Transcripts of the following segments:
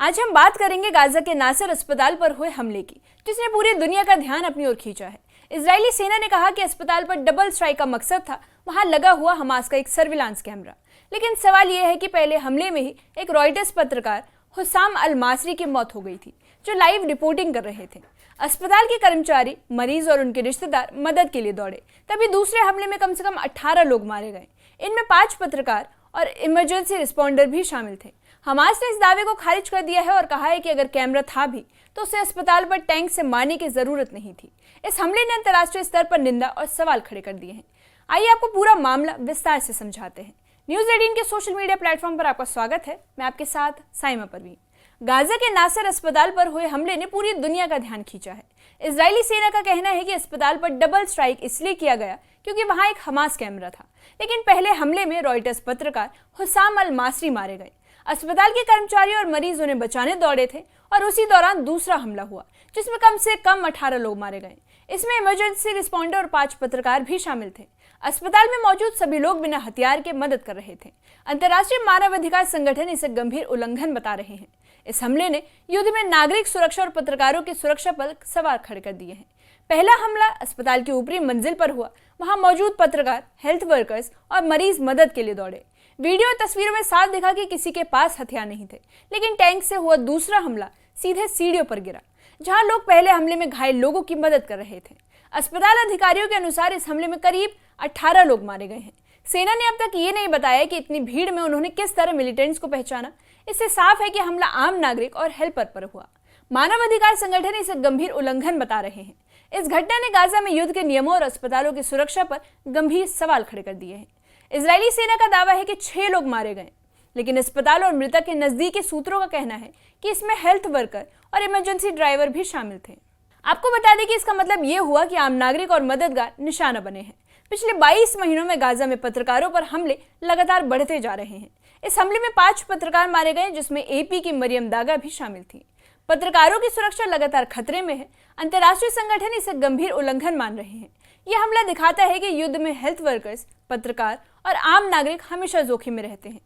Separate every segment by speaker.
Speaker 1: आज हम बात करेंगे गाजा के नासर अस्पताल पर हुए हमले की, जिसने पूरी दुनिया का ध्यान अपनी ओर खींचा है। इजरायली सेना ने कहा कि अस्पताल पर डबल स्ट्राइक का मकसद था वहां लगा हुआ हमास का एक सर्विलांस कैमरा। लेकिन सवाल यह है कि पहले हमले में ही एक रॉयटर्स पत्रकार हुसाम अल मासरी की मौत हो गई थी, जो लाइव रिपोर्टिंग कर रहे थे। अस्पताल के कर्मचारी, मरीज और उनके रिश्तेदार मदद के लिए दौड़े, तभी दूसरे हमले में कम से कम 18 लोग मारे गए। इनमें 5 पत्रकार और इमरजेंसी रिस्पॉन्डर भी शामिल थे। हमास ने इस दावे को खारिज कर दिया है और कहा है कि अगर कैमरा था भी तो उसे अस्पताल पर टैंक से मारने की जरूरत नहीं थी। इस हमले ने अंतर्राष्ट्रीय स्तर पर निंदा और सवाल खड़े कर दिए हैं। आइए आपको पूरा मामला विस्तार से समझाते हैं। न्यूज़ 18 के सोशल मीडिया प्लेटफॉर्म पर आपका स्वागत है। मैं आपके साथ साइमा परवीन। गाजा के नासर अस्पताल पर हुए हमले ने पूरी दुनिया का ध्यान खींचा है। इजरायली सेना का कहना है कि अस्पताल पर डबल स्ट्राइक इसलिए किया गया क्योंकि वहां एक हमास कैमरा था। लेकिन पहले हमले में रॉयटर्स पत्रकार हुसाम अल मासरी मारे गए। अस्पताल के कर्मचारी और मरीज उन्हें बचाने दौड़े थे और उसी दौरान दूसरा हमला हुआ, जिसमें कम से कम 18 लोग मारे गए। इसमें इमरजेंसी रिस्पॉन्डर और 5 पत्रकार भी शामिल थे। अस्पताल में मौजूद सभी लोग बिना हथियार के मदद कर रहे थे। अंतर्राष्ट्रीय मानवाधिकार संगठन इसे गंभीर उल्लंघन बता रहे हैं। इस हमले ने युद्ध में नागरिक सुरक्षा और पत्रकारों की सुरक्षा पर सवाल खड़े कर दिए हैं। पहला हमला अस्पताल की ऊपरी मंजिल पर हुआ। वहां मौजूद पत्रकार, हेल्थ वर्कर्स और मरीज मदद के लिए दौड़े। वीडियो और तस्वीरों में साफ दिखा कि किसी के पास हथियार नहीं थे। लेकिन टैंक से हुआ दूसरा हमला सीधे सीढ़ियों पर गिरा, जहां लोग पहले हमले में घायल लोगों की मदद कर रहे थे। अस्पताल अधिकारियों के अनुसार इस हमले में करीब 18 लोग मारे गए हैं। सेना ने अब तक ये नहीं बताया कि इतनी भीड़ में उन्होंने किस तरह मिलिटेंट्स को पहचाना। इससे साफ है कि हमला आम नागरिक और हेल्पर पर हुआ। मानवाधिकार संगठन इसे गंभीर उल्लंघन बता रहे हैं। इस घटना ने गाजा में युद्ध के नियमों और अस्पतालों की सुरक्षा पर गंभीर सवाल खड़े कर दिए हैं। इजरायली सेना का दावा है कि 6 लोग मारे गए, लेकिन अस्पताल और मृतक के नजदीकी सूत्रों का कहना है कि इसमें हेल्थ वर्कर और इमरजेंसी ड्राइवर भी शामिल थे। आपको बता दें कि इसका मतलब ये हुआ कि आम नागरिक और मददगार निशाना बने हैं। पिछले 22 महीनों में गाजा में पत्रकारों पर हमले लगातार बढ़ते जा रहे हैं। इस हमले में 5 पत्रकार मारे गए, जिसमें एपी की मरियम दागा भी शामिल थी। पत्रकारों की सुरक्षा लगातार खतरे में है। अंतर्राष्ट्रीय संगठन इसे गंभीर उल्लंघन मान रहे हैं। यह हमला दिखाता है कि युद्ध में हेल्थ वर्कर्स, पत्रकार और आम नागरिक हमेशा जोखिम में रहते हैं।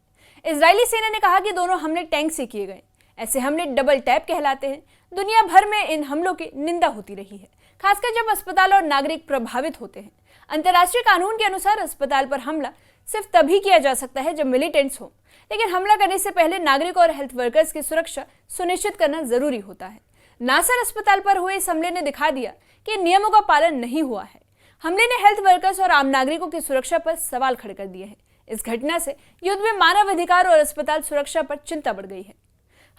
Speaker 1: इजरायली सेना ने कहा कि दोनों हमले टैंक से किए गए। ऐसे हमले डबल टैप कहलाते हैं। दुनिया भर में इन हमलों की निंदा होती रही है, खासकर जब अस्पताल और नागरिक प्रभावित होते हैं। अंतर्राष्ट्रीय कानून के अनुसार अस्पताल पर हमला सिर्फ तभी किया जा सकता है जब मिलिटेंट्स हो, लेकिन हमला करने से पहले नागरिक और हेल्थ वर्कर्स की सुरक्षा सुनिश्चित करना जरूरी होता है। नासर अस्पताल पर हुए इस हमले ने दिखा दिया कि नियमों का पालन नहीं हुआ है। हमले ने हेल्थ वर्कर्स और आम नागरिकों की सुरक्षा पर सवाल खड़े कर दिए हैं। इस घटना से युद्ध में मानवाधिकार और अस्पताल सुरक्षा पर चिंता बढ़ गई है।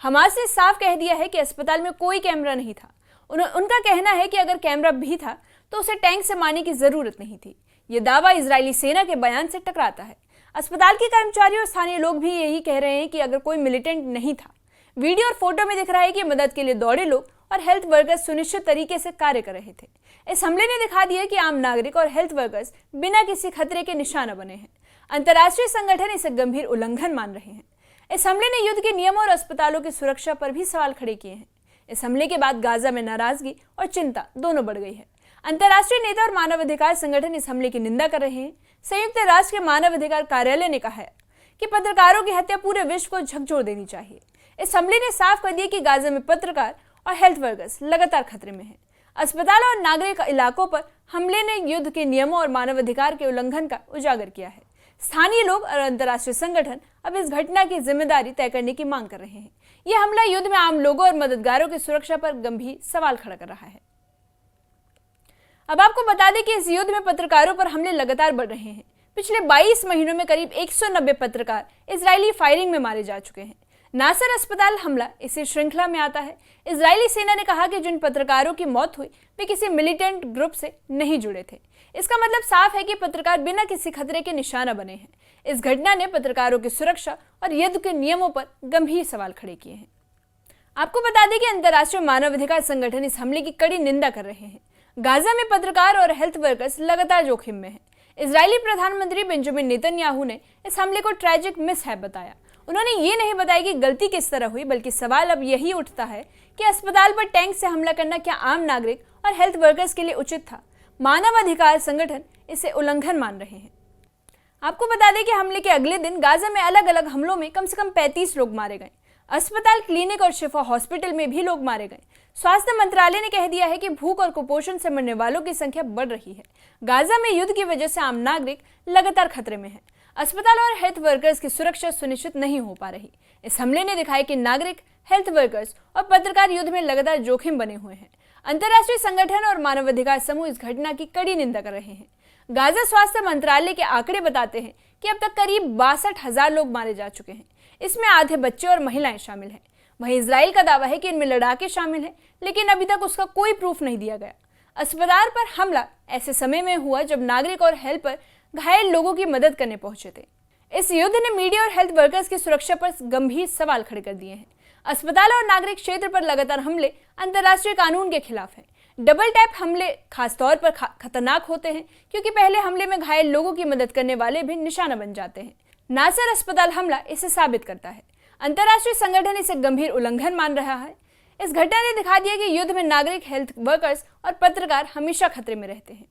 Speaker 1: हमास ने साफ कह दिया है कि अस्पताल में कोई कैमरा नहीं था। उनका कहना है कि अगर कैमरा भी था तो उसे टैंक से मारने की जरूरत नहीं थी। ये दावा इजरायली सेना के बयान से टकराता है। अस्पताल के कर्मचारी और स्थानीय लोग भी यही कह रहे हैं कि अगर कोई मिलिटेंट नहीं था। वीडियो और फोटो में दिख रहा है कि मदद के लिए दौड़े लोग और हेल्थ वर्कर्स सुनिश्चित तरीके से कार्य कर रहे थे। इस हमले ने दिखा दिया कि आम नागरिक और हेल्थ वर्कर्स बिना किसी खतरे के निशाना बने हैं। अंतर्राष्ट्रीय संगठन इसे गंभीर उल्लंघन मान रहे हैं। इस हमले ने युद्ध के नियमों और अस्पतालों की सुरक्षा पर भी सवाल खड़े किए हैं। इस हमले के बाद गाजा में नाराजगी और चिंता दोनों बढ़ गई है। अंतर्राष्ट्रीय नेता और मानवाधिकार संगठन इस हमले की निंदा कर रहे हैं। संयुक्त राष्ट्र के मानवाधिकार कार्यालय ने कहा है कि पत्रकारों की हत्या पूरे विश्व को झकझोर देनी चाहिए। इस हमले ने साफ कर दिया कि गाजा में पत्रकार और हेल्थ वर्कर्स लगातार खतरे में हैं। अस्पताल और नागरिक इलाकों पर हमले ने युद्ध के नियमों और मानवाधिकार के उल्लंघन का उजागर किया है। स्थानीय लोग और अंतर्राष्ट्रीय संगठन अब इस घटना की जिम्मेदारी तय करने की मांग कर रहे हैं। यह हमला युद्ध में आम लोगों और मददगारों की सुरक्षा पर गंभीर सवाल खड़ा कर रहा है। अब आपको बता दें कि इस युद्ध में पत्रकारों पर हमले लगातार बढ़ रहे हैं। पिछले 22 महीनों में करीब 190 पत्रकार इजरायली फायरिंग में मारे जा चुके हैं। नासर अस्पताल हमला इसी श्रृंखला में आता है। इजरायली सेना ने कहा कि जिन पत्रकारों की मौत हुई वे किसी मिलिटेंट ग्रुप से नहीं जुड़े थे। इसका मतलब साफ है कि पत्रकार बिना किसी खतरे के निशाना बने हैं। इस घटना ने पत्रकारों की सुरक्षा और युद्ध के नियमों पर गंभीर सवाल खड़े किए हैं। आपको बता दें कि अंतर्राष्ट्रीय मानवाधिकार संगठन इस हमले की कड़ी निंदा कर रहे हैं। गाजा में पत्रकार और हेल्थ वर्कर्स लगातार जोखिम में हैं। इजरायली प्रधानमंत्री बेंजामिन नेतन्याहू ने इस हमले को ट्रैजिक मिसहैप बताया। उन्होंने ये नहीं बताया कि गलती किस तरह हुई, बल्कि सवाल अब यही उठता है कि अस्पताल पर टैंक से हमला करना क्या आम नागरिक और हेल्थ वर्कर्स के लिए उचित था। मानवाधिकार संगठन इसे उल्लंघन मान रहे हैं। आपको बता दें कि हमले के अगले दिन गाजा में अलग अलग हमलों में कम से कम 35 लोग मारे गए। अस्पताल, क्लिनिक और शिफा हॉस्पिटल में भी लोग मारे गए। स्वास्थ्य मंत्रालय ने कह दिया है कि भूख और कुपोषण से मरने वालों की संख्या बढ़ रही है। गाजा में युद्ध की वजह से आम नागरिक लगातार खतरे में है। अस्पताल और हेल्थ वर्कर्स की सुरक्षा सुनिश्चित नहीं हो पा रही। इस हमले ने दिखाया कि नागरिक, हेल्थ वर्कर्स और पत्रकार युद्ध में लगातार जोखिम बने हुए हैं। अंतर्राष्ट्रीय संगठन और मानवाधिकार समूह इस घटना की कड़ी निंदा कर रहे हैं। गाजा स्वास्थ्य मंत्रालय के आंकड़े बताते हैं कि अब तक करीब 62,000 लोग मारे जा चुके हैं। इसमें आधे बच्चे और महिलाएं शामिल हैं। वहीं इजराइल का दावा है कि इनमें लड़ाके शामिल हैं, लेकिन अभी तक उसका कोई प्रूफ नहीं दिया गया। अस्पताल पर हमला ऐसे समय में हुआ जब नागरिक और हेल्पर घायल लोगों की मदद करने पहुंचे थे। इस युद्ध ने मीडिया और हेल्थ वर्कर्स की सुरक्षा पर गंभीर सवाल खड़े कर दिए हैं। अस्पताल और नागरिक क्षेत्र पर लगातार हमले अंतर्राष्ट्रीय कानून के खिलाफ हैं। डबल टैप हमले खासतौर पर खतरनाक होते हैं, क्योंकि पहले हमले में घायल लोगों की मदद करने वाले भी निशाना बन जाते हैं। नासर अस्पताल हमला इसे साबित करता है। अंतर्राष्ट्रीय संगठन इसे गंभीर उल्लंघन मान रहा है। इस घटना ने दिखा दिया कि युद्ध में नागरिक, हेल्थ वर्कर्स और पत्रकार हमेशा खतरे में रहते हैं।